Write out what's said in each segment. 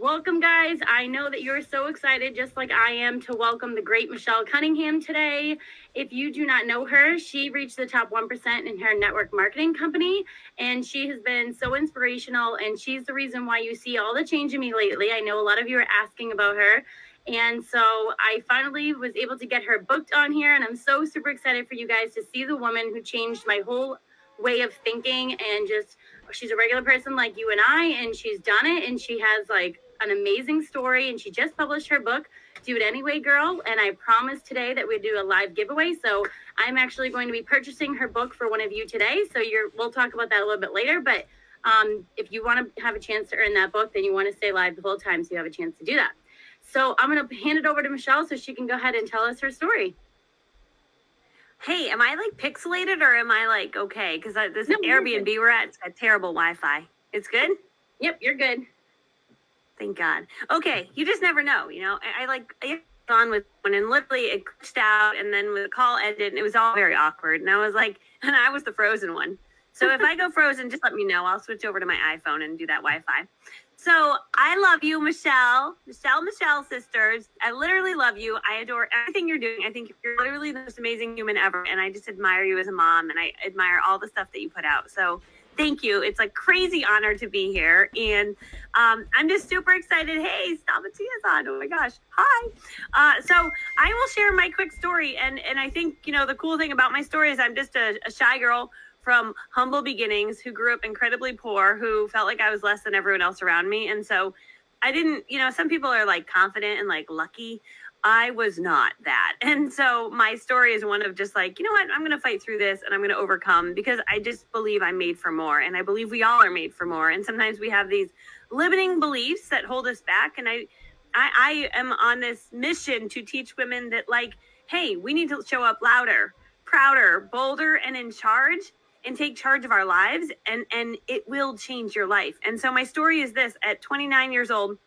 Welcome, guys. I know that you're so excited, just like I am, to welcome the great Michelle Cunningham today. If you do not know her, she reached the top 1% in her network marketing company, and she has been so inspirational, and she's the reason why you see all the change in me lately. I know a lot of you are asking about her, and so I finally was able to get her booked on here, and I'm so super excited for you guys to see the woman who changed my whole way of thinking. And just, she's a regular person like you and I, and she's done it, and she has like an amazing story, and she just published her book, Do It Anyway, Girl. And I promised today that we'd do a live giveaway, so I'm actually going to be purchasing her book for one of you today. So we'll talk about that a little bit later, but if you want to have a chance to earn that book, then you want to stay live the whole time so you have a chance to do that. So I'm going to hand it over to Michelle so she can go ahead and tell us her story. Hey, am I like pixelated or am I like okay? Because this Airbnb we're at, it's got terrible Wi-Fi. It's good? Yep, you're good. Thank God. Okay, you just never know, you know. I on with one and literally it glitched out, and then when the call ended, and it was all very awkward. And I was like, and I was the frozen one. So if I go frozen, just let me know. I'll switch over to my iPhone and do that Wi-Fi. So I love you, Michelle, sisters. I literally love you. I adore everything you're doing. I think you're literally the most amazing human ever. And I just admire you as a mom, and I admire all the stuff that you put out. So thank you. It's a crazy honor to be here. And I'm just super excited. Hey, Stabatia's on. Oh my gosh. Hi. So I will share my quick story. And I think, you know, the cool thing about my story is I'm just a shy girl from humble beginnings who grew up incredibly poor, who felt like I was less than everyone else around me. And so I didn't, you know, some people are like confident and like lucky. I was not that. And so my story is one of just like, you know what, I'm going to fight through this and I'm going to overcome, because I just believe I'm made for more. And I believe we all are made for more. And sometimes we have these limiting beliefs that hold us back. And I am on this mission to teach women that, like, hey, we need to show up louder, prouder, bolder, and in charge, and take charge of our lives, and it will change your life. And so my story is this: at 29 years old,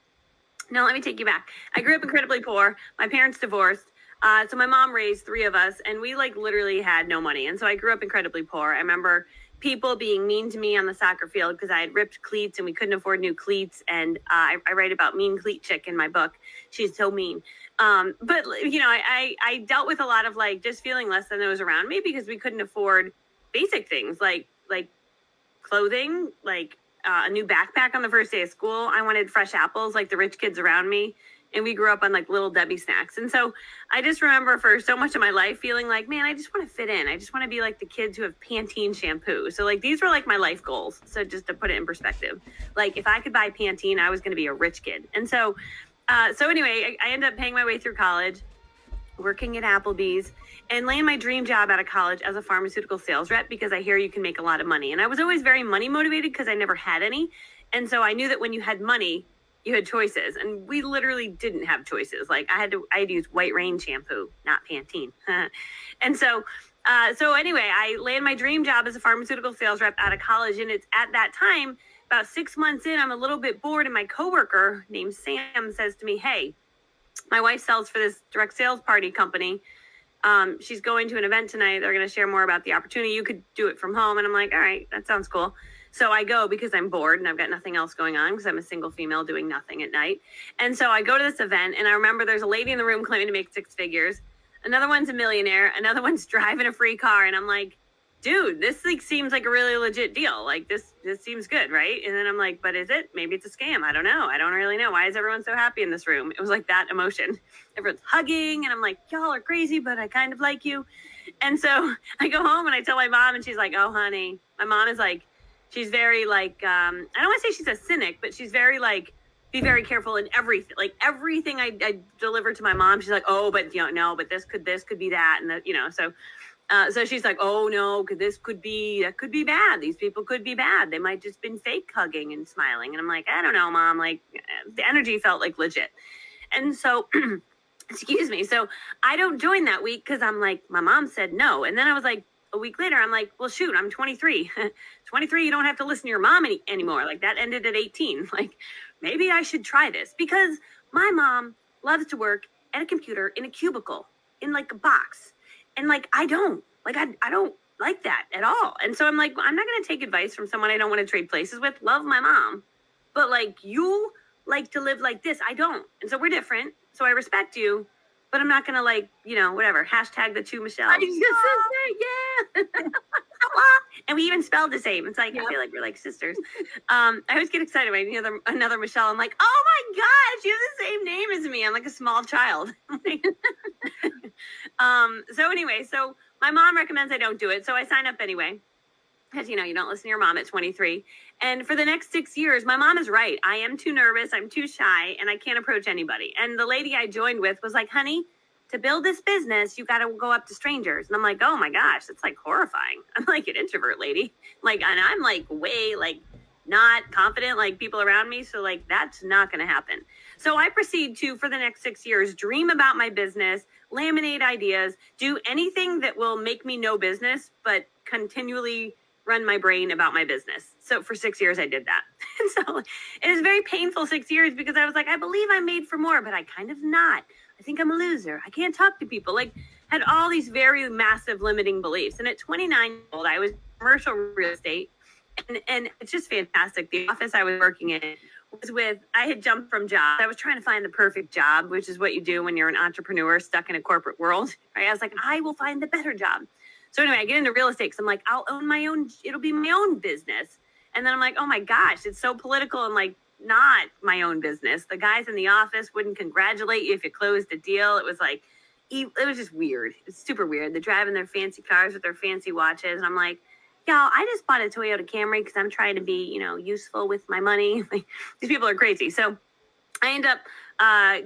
no, let me take you back. I grew up incredibly poor. My parents divorced. So my mom raised three of us, and we like literally had no money. And so I grew up incredibly poor. I remember people being mean to me on the soccer field because I had ripped cleats and we couldn't afford new cleats. And I write about Mean Cleat Chick in my book. She's so mean. But, you know, I dealt with a lot of like just feeling less than those around me because we couldn't afford basic things like clothing, like a new backpack on the first day of school. I wanted fresh apples like the rich kids around me. And we grew up on like Little Debbie snacks. And so I just remember for so much of my life feeling like, man, I just want to fit in. I just want to be like the kids who have Pantene shampoo. So like these were like my life goals. So just to put it in perspective, like if I could buy Pantene, I was going to be a rich kid. And so anyway, I ended up paying my way through college, working at Applebee's, and land my dream job out of college as a pharmaceutical sales rep, because I hear you can make a lot of money. And I was always very money motivated because I never had any. And so I knew that when you had money, you had choices, and we literally didn't have choices. Like I had to use White Rain shampoo, not Pantene. And so anyway, I land my dream job as a pharmaceutical sales rep out of college. And it's at that time, about 6 months in, I'm a little bit bored. And my coworker named Sam says to me, hey, my wife sells for this direct sales party company. She's going to an event tonight. They're going to share more about the opportunity. You could do it from home. And I'm like, all right, that sounds cool. So I go because I'm bored and I've got nothing else going on because I'm a single female doing nothing at night. And so I go to this event, and I remember there's a lady in the room claiming to make 6 figures. Another one's a millionaire. Another one's driving a free car. And I'm like, dude, this like seems like a really legit deal. Like this seems good, right? And then I'm like, but is it? Maybe it's a scam. I don't know. I don't really know. Why is everyone so happy in this room? It was like that emotion. Everyone's hugging, and I'm like, y'all are crazy, but I kind of like you. And so I go home and I tell my mom, and she's like, oh, honey. My mom is like, she's very like, I don't want to say she's a cynic, but she's very like, be very careful in everything. Like everything I deliver to my mom, she's like, oh, but you know, no, but this could be that. And that, you know, so she's like, oh no, that could be bad. These people could be bad. They might just been fake hugging and smiling. And I'm like, I don't know, Mom. Like the energy felt like legit. And so, excuse me. So I don't join that week because I'm like, my mom said no. And then I was like, a week later, I'm like, well, shoot, I'm 23. 23, you don't have to listen to your mom anymore. Like that ended at 18. Like maybe I should try this, because my mom loves to work at a computer in a cubicle in like a box. And like, I don't like that at all. And so I'm like, I'm not going to take advice from someone I don't want to trade places with. Love my mom. But like, you like to live like this. I don't. And so we're different. So I respect you, but I'm not going to like, whatever, hashtag the two Michelles. I was just gonna say, yeah. And we even spelled the same. It's like, Yep. I feel like we're like sisters. I always get excited when I hear another Michelle. I'm like, oh my gosh, you have the same name as me. I'm like a small child. So anyway, so my mom recommends I don't do it. So I sign up anyway. Because, you don't listen to your mom at 23. And for the next 6 years, my mom is right. I am too nervous. I'm too shy and I can't approach anybody. And the lady I joined with was like, honey, to build this business, you got to go up to strangers. And I'm like, oh my gosh, that's like horrifying. I'm like an introvert lady. Like, and I'm like way like not confident, like people around me. So like, that's not going to happen. So I proceed to, for the next 6 years, dream about my business, laminate ideas, do anything that will make me no business, but continually run my brain about my business. So for 6 years, I did that. And so it was very painful 6 years because I was like, I believe I'm made for more, but I kind of not. I think I'm a loser. I can't talk to people. Like, had all these very massive limiting beliefs. And at 29 years old, I was in commercial real estate. And it's just fantastic. The office I was working in was I had jumped from jobs. I was trying to find the perfect job, which is what you do when you're an entrepreneur stuck in a corporate world. Right? I was like, I will find the better job. So anyway, I get into real estate because I'm like, I'll own my own, it'll be my own business. And then I'm like, oh my gosh, it's so political and like not my own business. The guys in the office wouldn't congratulate you if you closed a deal. It was like, it was just weird. It's super weird. They're driving their fancy cars with their fancy watches. And I'm like, y'all, I just bought a Toyota Camry because I'm trying to be, useful with my money. Like, these people are crazy. So I end up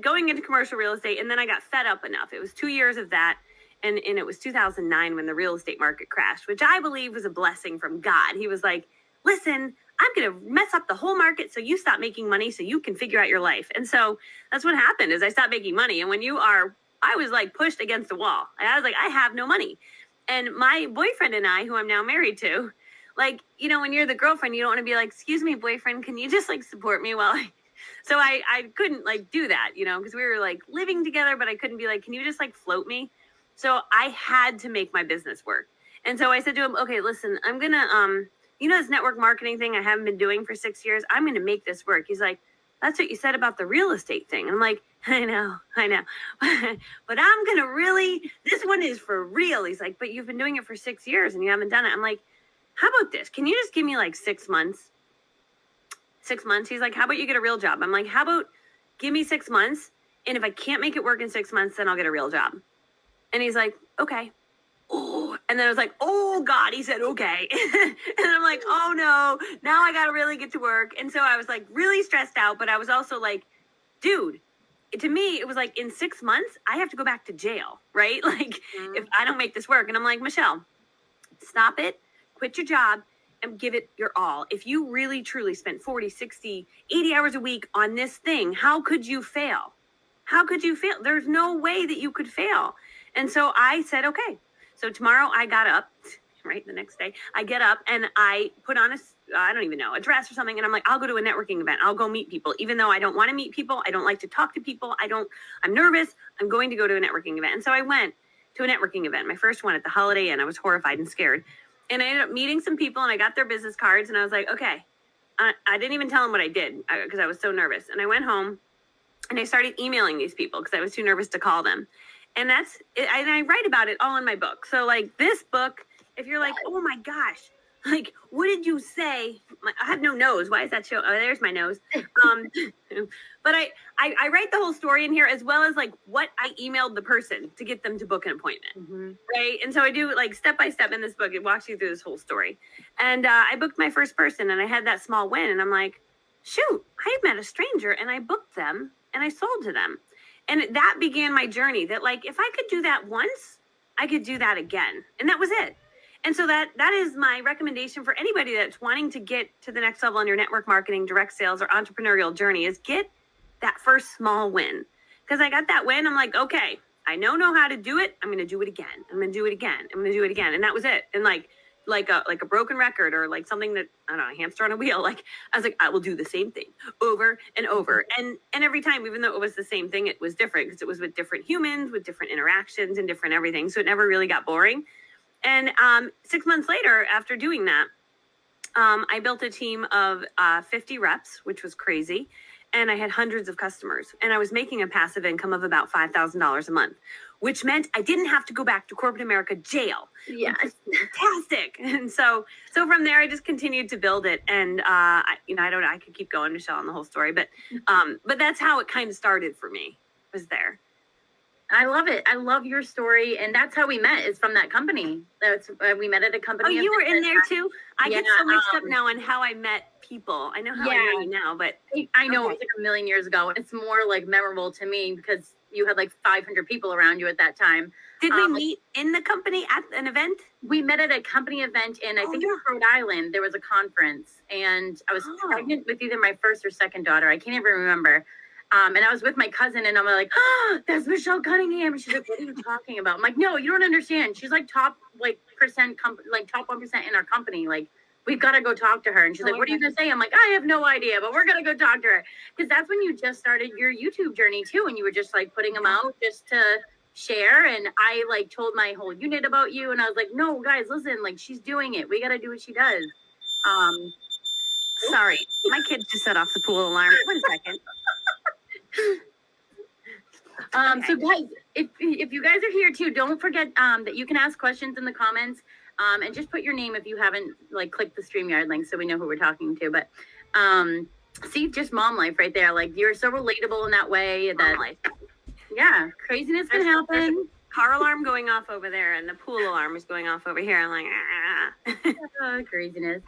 going into commercial real estate. And then I got fed up enough. It was 2 years of that. And it was 2009 when the real estate market crashed, which I believe was a blessing from God. He was like, listen, I'm going to mess up the whole market so you stop making money so you can figure out your life. And so that's what happened is I stopped making money. And when I was like pushed against the wall. I was like, I have no money. And my boyfriend and I, who I'm now married to, like, when you're the girlfriend, you don't want to be like, excuse me, boyfriend, can you just like support me while So I couldn't like do that, because we were like living together, but I couldn't be like, can you just like float me? So I had to make my business work. And so I said to him, okay, listen, I'm going to, this network marketing thing I haven't been doing for 6 years, I'm going to make this work. He's like, that's what you said about the real estate thing. And I'm like, I know. But I'm going to this one is for real. He's like, but you've been doing it for 6 years and you haven't done it. I'm like, how about this? Can you just give me like 6 months? 6 months. He's like, how about you get a real job? I'm like, how about give me 6 months? And if I can't make it work in 6 months, then I'll get a real job. And he's like, okay. Oh, and then I was like, oh God, he said, okay. And I'm like, oh no, now I got to really get to work. And so I was like really stressed out, but I was also like, dude, to me, it was like in 6 months, I have to go back to jail, right? Like if I don't make this work. And I'm like, Michelle, stop it, quit your job and give it your all. If you really truly spent 40, 60, 80 hours a week on this thing, how could you fail? How could you fail? There's no way that you could fail. And so I said, okay. So tomorrow I got up, right, the next day, I get up and I put on I don't even know, a dress or something. And I'm like, I'll go to a networking event. I'll go meet people. Even though I don't want to meet people, I don't like to talk to people. I'm nervous. I'm going to go to a networking event. And so I went to a networking event, my first one at the Holiday Inn. I was horrified and scared. And I ended up meeting some people and I got their business cards. And I was like, okay, I didn't even tell them what I did because I was so nervous. And I went home and I started emailing these people because I was too nervous to call them. And that's it. I write about it all in my book. So like this book, if you're like, oh my gosh, like, what did you say? I have no nose. Why is that show? Oh, there's my nose. But I write the whole story in here as well as like what I emailed the person to get them to book an appointment. Mm-hmm. Right. And so I do like step by step in this book. It walks you through this whole story. And I booked my first person and I had that small win. And I'm like, shoot, I met a stranger and I booked them and I sold to them. And that began my journey that like, if I could do that once, I could do that again. And that was it. And so that is my recommendation for anybody that's wanting to get to the next level in your network marketing, direct sales, or entrepreneurial journey is get that first small win. Because I got that win. I'm like, okay, I know how to do it. I'm going to do it again. I'm going to do it again. I'm going to do it again. And that was it. And like a broken record or like something that, I don't know, a hamster on a wheel. Like, I was like, I will do the same thing over and over. And every time, even though it was the same thing, it was different because it was with different humans, with different interactions and different everything. So it never really got boring. And 6 months later, after doing that, I built a team of 50 reps, which was crazy. and I had hundreds of customers, and I was making a passive income of about $5,000 a month, which meant I didn't have to go back to corporate America jail. Yeah. Fantastic. And so from there, I just continued to build it. And, I could keep going, Michelle, on the whole story, but that's how it kind of started for me, was there. I love it. I love your story. And that's how we met, is from that company. That's we met at a company. Oh, you were in there too? I get so mixed up now on how I met people. I know how I know you now, but I know it was like a million years ago. It's more like memorable to me because you had like 500 people around you at that time. Did we meet in the company at an event? We met at a company event in, I think it was Rhode Island. There was a conference, and I was pregnant with either my first or second daughter. I can't even remember. And I was with my cousin, and I'm like, oh, that's Michelle Cunningham. And she's like, what are you talking about? I'm like, no, you don't understand. She's like top top 1% in our company. Like, we've got to go talk to her. And she's like, what are you going to say? I'm like, I have no idea, but we're going to go talk to her. Because that's when you just started your YouTube journey too. And you were just like putting them out just to share. And I like told my whole unit about you. And I was like, no, guys, listen, like, she's doing it. We got to do what she does. Sorry, my kid just set off the pool alarm. 1 second. So guys, if you guys are here too, don't forget that you can ask questions in the comments, and just put your name if you haven't like clicked the StreamYard link so we know who we're talking to. But see, just mom life right there. Like, you're so relatable in that way that yeah, craziness can happen. Car alarm going off over there, and the pool alarm is going off over here. I'm like, craziness.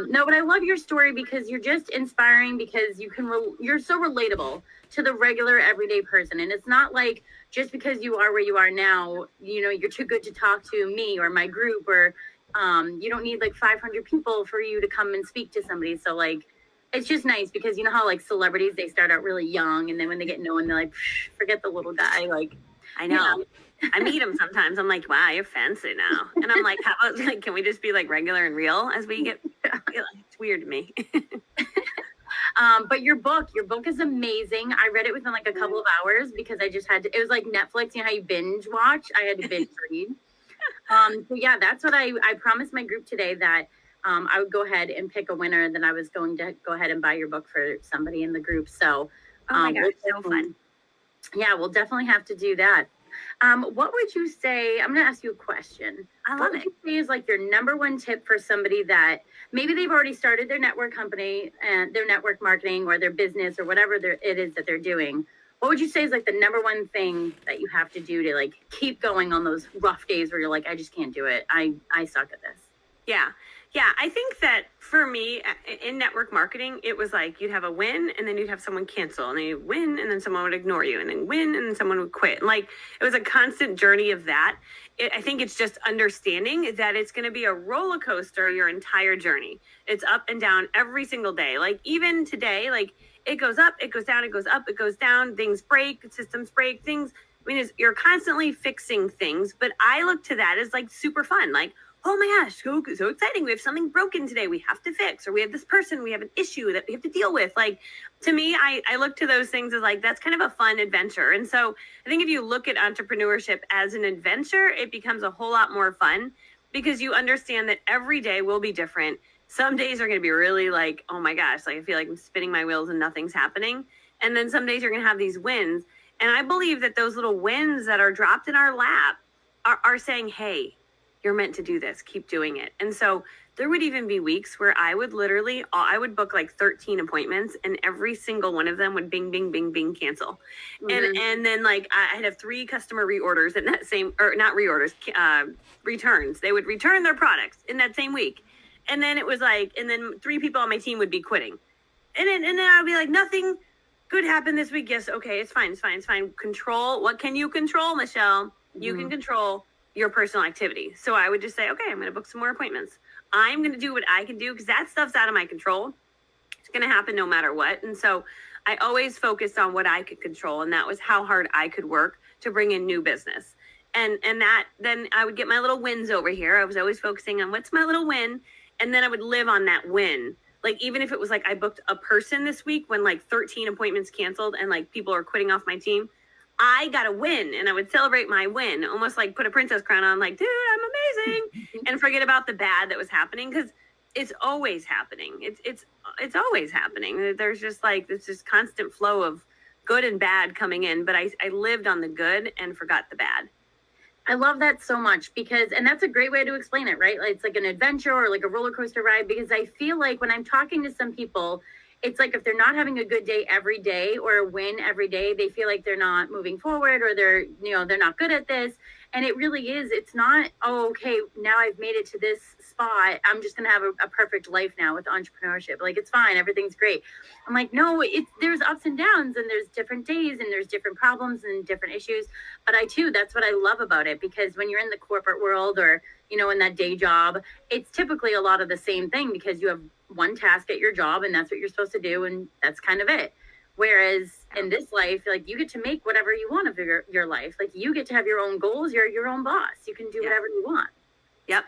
No, but I love your story because you're just inspiring, because you're so relatable to the regular everyday person. And it's not like just because you are where you are now, you're too good to talk to me or my group, or you don't need like 500 people for you to come and speak to somebody. So like, it's just nice because you know how like celebrities, they start out really young, and then when they get known, they're like, forget the little guy. Like, I know. I meet him sometimes. I'm like, wow, you're fancy now. And I'm like, how about, like, can we just be like regular and real as we get? It's weird to me. But your book is amazing. I read it within like a couple of hours because I just had to. It was like Netflix, you know how you binge watch? I had to binge read. So yeah, that's what I promised my group today, that I would go ahead and pick a winner, and then I was going to go ahead and buy your book for somebody in the group. So oh my gosh, so fun. Yeah, we'll definitely have to do that. What would you say? I'm going to ask you a question. What would you say is like your number one tip for somebody that maybe they've already started their network company and their network marketing or their business or whatever it is that they're doing? What would you say is like the number one thing that you have to do to like keep going on those rough days where you're like, I just can't do it. I suck at this. Yeah, I think that for me in network marketing, it was like you'd have a win, and then you'd have someone cancel, and then you'd win, and then someone would ignore you, and then win, and then someone would quit. And like, it was a constant journey of that. I think it's just understanding that it's going to be a roller coaster your entire journey. It's up and down every single day. Like even today, like it goes up, it goes down, it goes up, it goes down. Things break, systems break, things. I mean, you're constantly fixing things, but I look to that as like super fun. Like, oh my gosh, so exciting. We have something broken today we have to fix, or we have this person, we have an issue that we have to deal with. Like, to me, I look to those things as like, that's kind of a fun adventure. And so I think if you look at entrepreneurship as an adventure, it becomes a whole lot more fun because you understand that every day will be different. Some days are going to be really like, oh my gosh, like I feel like I'm spinning my wheels and nothing's happening. And then some days you're going to have these wins. And I believe that those little wins that are dropped in our lap are saying, hey, you're meant to do this. Keep doing it. And so there would even be weeks where I would book like 13 appointments, and every single one of them would bing, bing, bing, bing, cancel. Mm-hmm. And then like I'd have 3 customer reorders in that same, or not reorders, returns. They would return their products in that same week. And then it was like, and then 3 people on my team would be quitting. And then I'd be like, nothing good happened this week. Yes. Okay. It's fine. Control. What can you control, Michelle? You can control your personal activity. So I would just say, okay, I'm going to book some more appointments. I'm going to do what I can do because that stuff's out of my control. It's going to happen no matter what. And so I always focused on what I could control. And that was how hard I could work to bring in new business. And that, then I would get my little wins over here. I was always focusing on what's my little win. And then I would live on that win. Like, even if it was like, I booked a person this week when like 13 appointments canceled and like people are quitting off my team, I got a win, and I would celebrate my win, almost like put a princess crown on, like, dude, I'm amazing, and forget about the bad that was happening, because it's always happening. It's always happening. There's just like this just constant flow of good and bad coming in, but I lived on the good and forgot the bad. I love that so much because, and that's a great way to explain it, right? Like, it's like an adventure or like a roller coaster ride, because I feel like when I'm talking to some people, it's like if they're not having a good day every day or a win every day, they feel like they're not moving forward, or they're, you know, they're not good at this. And it really is, it's not, oh, okay, now I've made it to this spot, I'm just going to have a perfect life now with entrepreneurship. Like, it's fine, everything's great. I'm like, no, there's ups and downs, and there's different days, and there's different problems and different issues. But that's what I love about it, because when you're in the corporate world, or, you know, in that day job, it's typically a lot of the same thing, because you have one task at your job and that's what you're supposed to do, and that's kind of it. Whereas in this life, like, you get to make whatever you want of your life. Like, you get to have your own goals. You're your own boss. You can do whatever you want. Yep.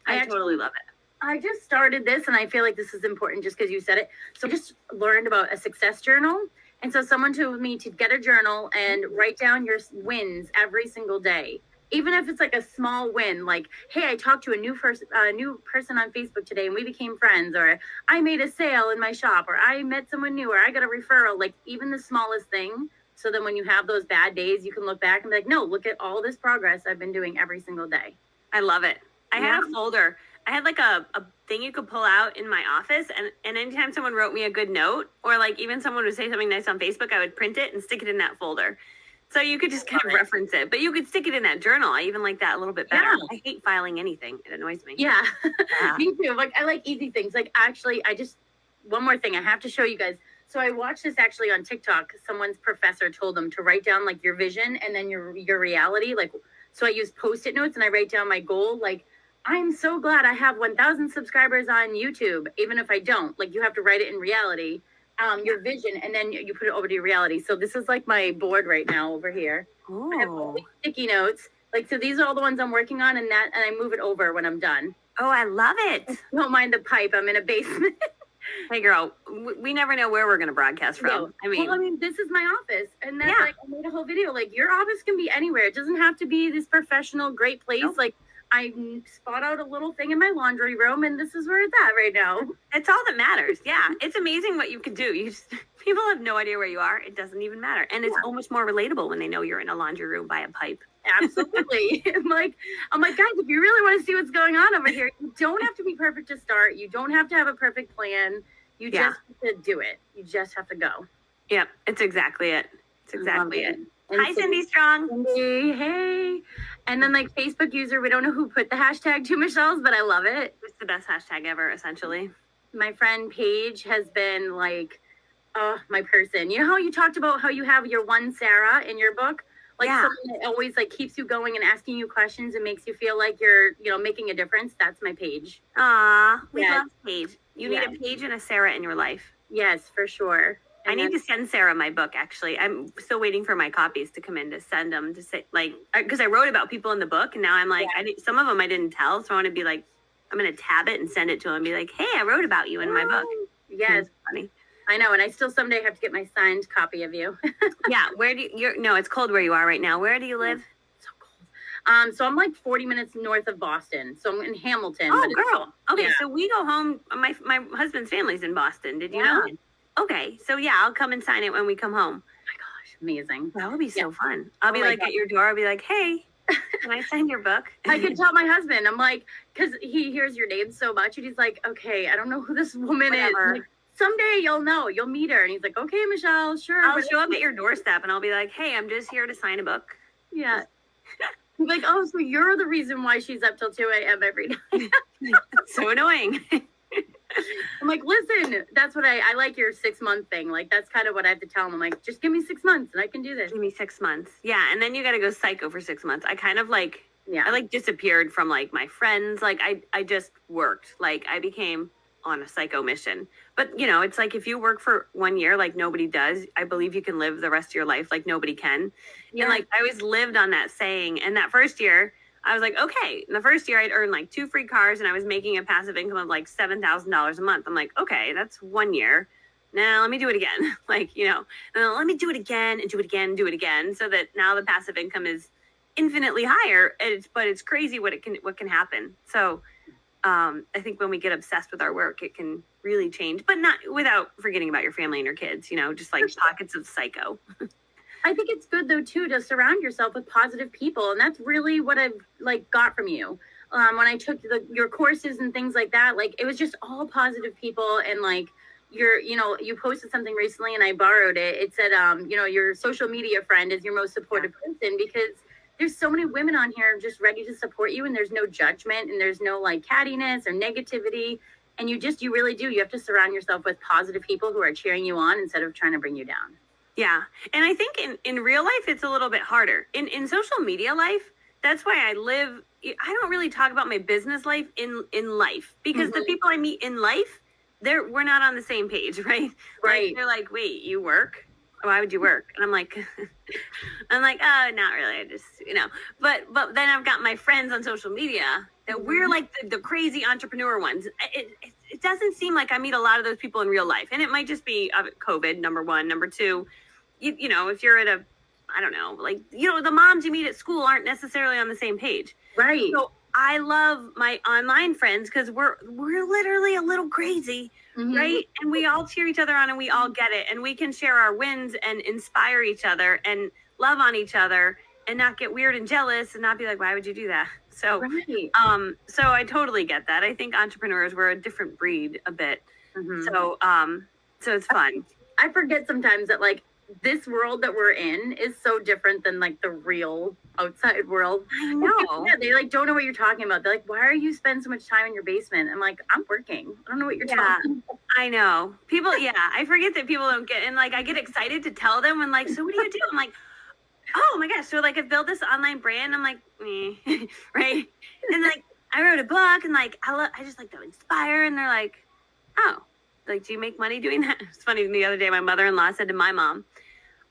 I totally love it. I just started this, and I feel like this is important just because you said it. So I just learned about a success journal. And so someone told me to get a journal and write down your wins every single day. Even if it's like a small win, like, hey, I talked to a new person on Facebook today and we became friends, or I made a sale in my shop, or I met someone new, or I got a referral, like even the smallest thing. So then when you have those bad days, you can look back and be like, no, look at all this progress I've been doing every single day. I love it. I had a folder. I had like a thing you could pull out in my office, and anytime someone wrote me a good note, or like even someone would say something nice on Facebook, I would print it and stick it in that folder. So you could just kind of reference it, but you could stick it in that journal. I even like that a little bit better. Yeah. I hate filing anything. It annoys me. Yeah. Me too. Like, I like easy things. Like, actually, one more thing I have to show you guys. So I watched this actually on TikTok. Someone's professor told them to write down like your vision and then your reality. Like, so I use Post-it notes and I write down my goal. Like, I'm so glad I have 1,000 subscribers on YouTube, even if I don't. Like, you have to write it in reality. Your vision, and then you put it over to your reality. So this is like my board right now over here. I have all these sticky notes. Like, so these are all the ones I'm working on, and I move it over when I'm done. Oh, I love it. Don't mind the pipe. I'm in a basement. Hey girl, we never know where we're going to broadcast from. No. I mean, this is my office, and that's like, I made a whole video. Like, your office can be anywhere. It doesn't have to be this professional, great place. Nope. Like, I spot out a little thing in my laundry room, and this is where it's at right now. It's all that matters. Yeah. It's amazing what you can do. People have no idea where you are. It doesn't even matter. And it's almost more relatable when they know you're in a laundry room by a pipe. Absolutely. I'm like, guys, if you really want to see what's going on over here, you don't have to be perfect to start. You don't have to have a perfect plan. You just have to do it. You just have to go. Yep. It's exactly it. It's exactly it. Hi, Cindy Strong. Cindy, hey. And then, like, Facebook user, we don't know who put the hashtag 2 Michelle's, but I love it. It's the best hashtag ever, essentially. My friend Paige has been like, oh, my person. You know how you talked about how you have your one Sarah in your book? Like, someone that always like keeps you going and asking you questions and makes you feel like you're, you know, making a difference. That's my Paige. Aw, we love Paige. You need a Paige and a Sarah in your life. Yes, for sure. I need to send Sarah my book, actually. I'm still waiting for my copies to come in to send them to say, like, because I wrote about people in the book, and now I'm like, some of them I didn't tell, so I want to be like, I'm going to tab it and send it to them and be like, hey, I wrote about you in my book. Yes. Funny. I know, and I still someday have to get my signed copy of you. Yeah, where do no, it's cold where you are right now. Where do you live? So cold. So I'm like 40 minutes north of Boston. So I'm in Hamilton. Oh, girl. Okay, so we go home. My husband's family's in Boston. Did you know? Okay, so I'll come and sign it when we come home. Oh my gosh, amazing. That would be so fun. I'll be like at your door. I'll be like, hey, can I sign your book? I could tell my husband. I'm like, because he hears your name so much, and he's like, okay, I don't know who this woman is. Like, someday you'll know. You'll meet her. And he's like, okay, Michelle, sure. I'll show up at your doorstep, and I'll be like, hey, I'm just here to sign a book. Yeah. He's like, oh, so you're the reason why she's up till 2 a.m. every night. That's so annoying. I'm like, listen, that's what I like your 6-month thing. Like, that's kind of what I have to tell him. I'm like, just give me 6 months and I can do this. Give me 6 months. Yeah. And then you got to go psycho for 6 months. I kind of like, I like disappeared from like my friends. Like I just worked. Like I became on a psycho mission. But you know, it's like if you work for 1 year, like nobody does, I believe you can live the rest of your life like nobody can. Yeah. And like I always lived on that saying. And that first year, I was like, okay. In the first year, I'd earned like 2 free cars and I was making a passive income of like $7,000 a month. I'm like, okay, that's 1 year. Now let me do it again. Like, you know, let me do it again and do it again, do it again. So that now the passive income is infinitely higher. But it's crazy what can happen. So I think when we get obsessed with our work, it can really change, but not without forgetting about your family and your kids, just like pockets of psycho. I think it's good though too to surround yourself with positive people, and that's really what I've like got from you. When I took your courses and things like that, like it was just all positive people, and like you posted something recently, and I borrowed it. It said, your social media friend is your most supportive person, because there's so many women on here just ready to support you, and there's no judgment, and there's no like cattiness or negativity, and you really do. You have to surround yourself with positive people who are cheering you on instead of trying to bring you down. Yeah. And I think in real life, it's a little bit harder. In social media life, that's why I don't really talk about my business life in life, because the people I meet in life, we're not on the same page, right? Right. Like, they're like, wait, you work? Why would you work? And I'm like, oh, not really. I just, but then I've got my friends on social media that we're like the crazy entrepreneur ones. It doesn't seem like I meet a lot of those people in real life. And it might just be COVID, number one. Number two, if you're at I don't know, like, the moms you meet at school aren't necessarily on the same page. Right. So I love my online friends because we're literally a little crazy, right? And we all cheer each other on, and we all get it. And we can share our wins and inspire each other and love on each other and not get weird and jealous and not be like, why would you do that? So, so I totally get that. I think entrepreneurs, we're a different breed a bit. So it's fun. I forget sometimes that like this world that we're in is so different than like the real outside world. I know. Yeah, they like don't know what you're talking about. They're like, why are you spending so much time in your basement? I'm like, I'm working. I don't know what you're talking about. I know. People, I forget that people don't get, and like I get excited to tell them when like, so what do you do? I'm like, oh my gosh. So like I've built this online brand. I'm like, right? And like I wrote a book, and like I just like to inspire, and they're like, oh, like, do you make money doing that? It's funny. The other day, my mother-in-law said to my mom,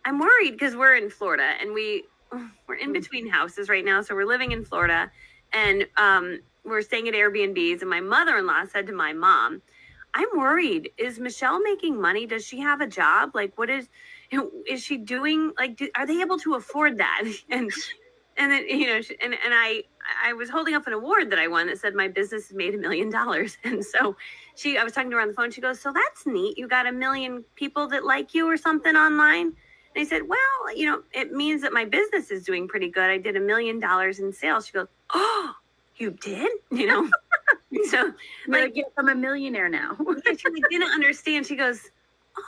I'm worried because we're in Florida, and we're in between houses right now. So we're living in Florida, and we're staying at Airbnbs. And my mother-in-law said to my mom, I'm worried. Is Michelle making money? Does she have a job? Like, what is she doing? Like, are they able to afford that? And then, and I was holding up an award that I won that said my business has made $1 million. And so I was talking to her on the phone. She goes, so that's neat. You got 1 million people that like you or something online. And I said, well, it means that my business is doing pretty good. I did $1 million in sales. She goes, oh, you did? So like, yes, I'm a millionaire now. She like, didn't understand. She goes,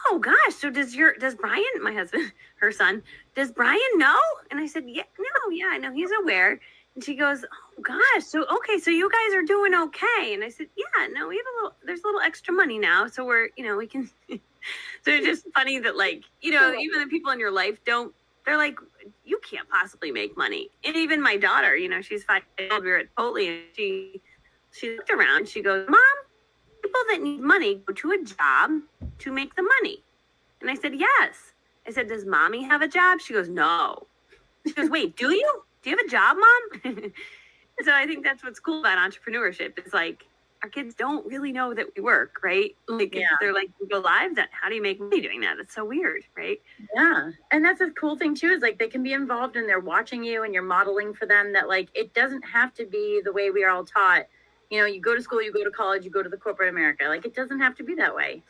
oh gosh. So does Brian, my husband, her son, does Brian know? And I said, yeah, I know, he's aware. And she goes, oh gosh. So, okay. So you guys are doing okay. And I said, yeah, no, we have there's a little extra money now. So we're, we can, so it's just funny that like, even the people in your life they're like, you can't possibly make money. And even my daughter, she's 5 years old, we were at Chipotle, and she looked around, she goes, Mom, people that need money go to a job to make the money. And I said, yes. I said, does mommy have a job? She goes, no. She goes, wait, do you have a job, Mom? So I think that's what's cool about entrepreneurship. It's like, our kids don't really know that we work, right? Like, they're like, we go live, how do you make money doing that? It's so weird, right? Yeah. And that's a cool thing too, is like they can be involved and they're watching you and you're modeling for them that like, it doesn't have to be the way we are all taught. You go to school, you go to college, you go to the corporate America. Like, it doesn't have to be that way.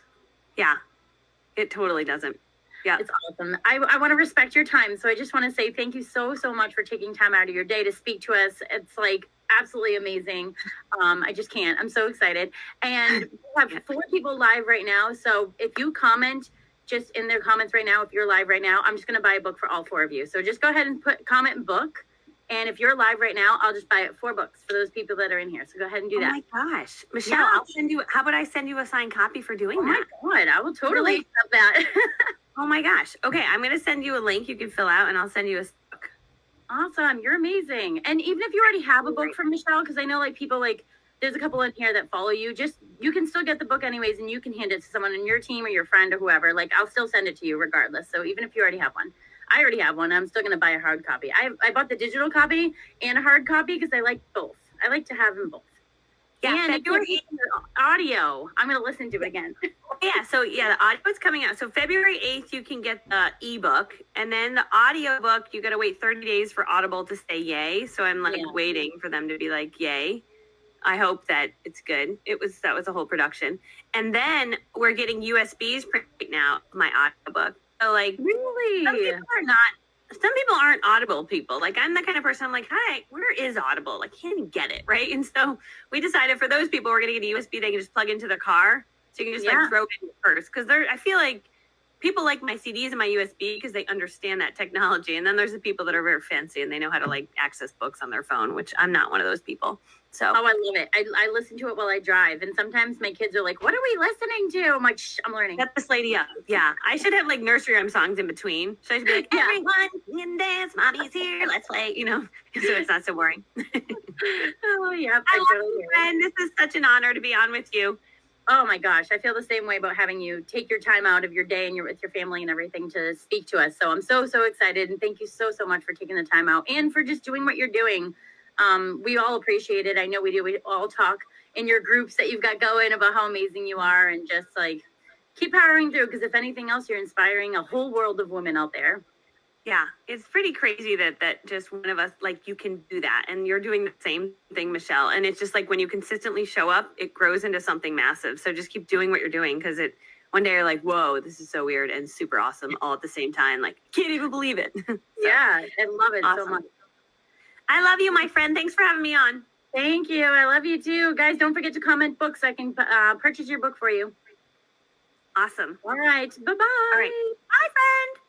Yeah, it totally doesn't. Yeah. It's awesome. I want to respect your time. So I just want to say thank you so much for taking time out of your day to speak to us. It's like absolutely amazing. I just can't. I'm so excited. And we have 4 people live right now. So if you comment just in their comments right now, if you're live right now, I'm just going to buy a book for all 4 of you. So just go ahead and comment book. And if you're live right now, I'll just buy 4 books for those people that are in here. So go ahead and do that. Oh my gosh. Michelle, I'll send you, how about I send you a signed copy for doing that? Oh my God, I will totally accept that. Oh my gosh. Okay, I'm going to send you a link you can fill out, and I'll send you a book. Awesome. You're amazing. And even if you already have a book from Michelle, because I know like people like, there's a couple in here that follow you, you can still get the book anyways, and you can hand it to someone in your team or your friend or whoever. Like, I'll still send it to you regardless. So even if you already have one. I already have one. I'm still going to buy a hard copy. I bought the digital copy and a hard copy because I like both. I like to have them both. Yeah, and if you're in audio, I'm going to listen to it again. So the audio is coming out. So February 8th, you can get the ebook, and then the audio book, you got to wait 30 days for Audible to say yay. So I'm like waiting for them to be like, yay. I hope that it's good. That was a whole production. And then we're getting USBs printed right now of my audiobook. So like Really? some people aren't Audible people. Like I'm the kind of person I'm like, hi, where is Audible? Like can't even get it, right? And so we decided for those people we're gonna get a USB they can just plug into their car. So you can just like throw it in your purse. Because I feel like people like my CDs and my USB because they understand that technology. And then there's the people that are very fancy and they know how to like access books on their phone, which I'm not one of those people. So I love it. I listen to it while I drive. And sometimes my kids are like, what are we listening to? I'm like, shh, I'm learning. Set this lady up. Yeah. I should have like nursery rhyme songs in between. So I should be like, everyone can dance, mommy's here, let's play, you know, so it's not so boring. Oh, yeah. I love you, friend. This is such an honor to be on with you. Oh my gosh, I feel the same way about having you take your time out of your day and you're with your family and everything to speak to us. So I'm so excited, and thank you so much for taking the time out and for just doing what you're doing. We all appreciate it. I know we do. We all talk in your groups that you've got going about how amazing you are, and just like keep powering through, because if anything else, you're inspiring a whole world of women out there. Yeah, it's pretty crazy that just one of us, like, you can do that. And you're doing the same thing, Michelle. And it's just like when you consistently show up, it grows into something massive. So just keep doing what you're doing, because one day you're like, whoa, this is so weird and super awesome all at the same time. Like, can't even believe it. So, yeah, I love it so much. I love you, my friend. Thanks for having me on. Thank you. I love you too. Guys, don't forget to comment books so I can purchase your book for you. Awesome. All right. Bye-bye. All right. Bye, friend.